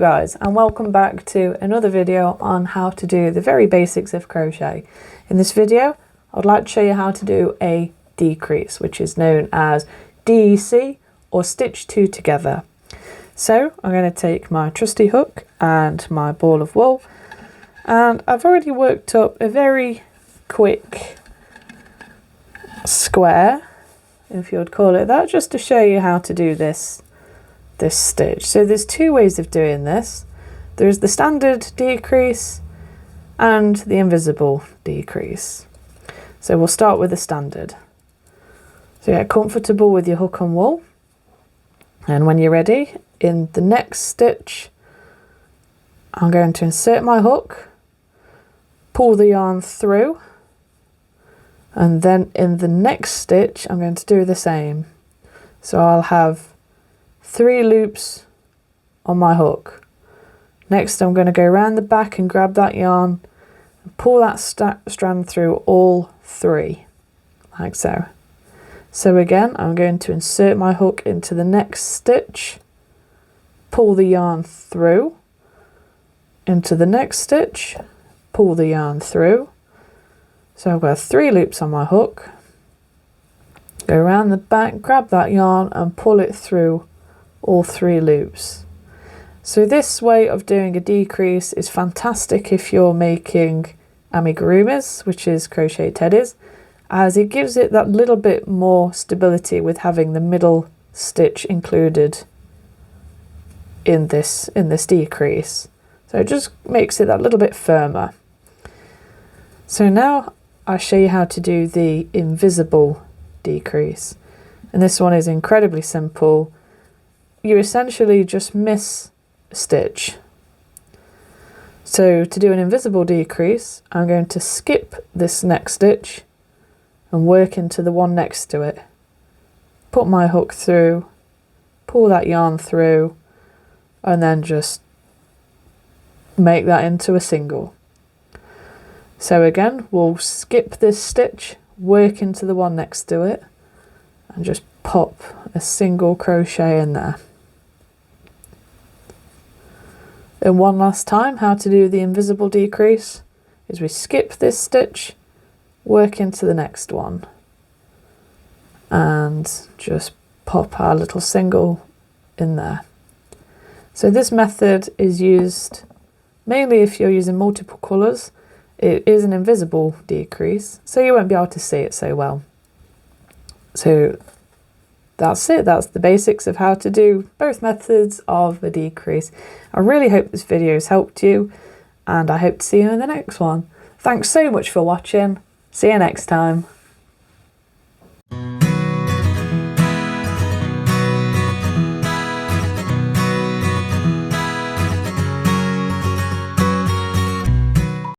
guys, and welcome back to another video on how to do the very basics of crochet. In this video I'd like to show you how to do a decrease, which is known as DEC or stitch two together. So I'm going to take my trusty hook and my ball of wool, and I've already worked up a very quick square, if you would call it that, just to show you how to do this stitch. So there's two ways of doing this. There's the standard decrease and the invisible decrease. So we'll start with the standard. So get comfortable with your hook and wool, and when you're ready, in the next stitch I'm going to insert my hook, pull the yarn through, and then in the next stitch I'm going to do the same. So I'll have 3 loops on my hook. Next I'm going to go around the back and grab that yarn and pull that strand through all 3, like so. So again I'm going to insert my hook into the next stitch, pull the yarn through, into the next stitch, pull the yarn through. So I've got 3 loops on my hook, go around the back, grab that yarn and pull it through all 3 loops. So this way of doing a decrease is fantastic if you're making amigurumis, which is crochet teddies, as it gives it that little bit more stability with having the middle stitch included in this decrease. So it just makes it that little bit firmer. So now I'll show you how to do the invisible decrease, and this one is incredibly simple. You essentially just miss a stitch. So to do an invisible decrease, I'm going to skip this next stitch and work into the one next to it. Put my hook through, pull that yarn through, and then just make that into a single. So again, we'll skip this stitch, work into the one next to it, and just pop a single crochet in there. And one last time, how to do the invisible decrease is we skip this stitch, work into the next one, and just pop our little single in there. So this method is used mainly if you're using multiple colours. It is an invisible decrease, so you won't be able to see it so well. So that's it. That's the basics of how to do both methods of a decrease. I really hope this video has helped you, and I hope to see you in the next one. Thanks so much for watching. See you next time.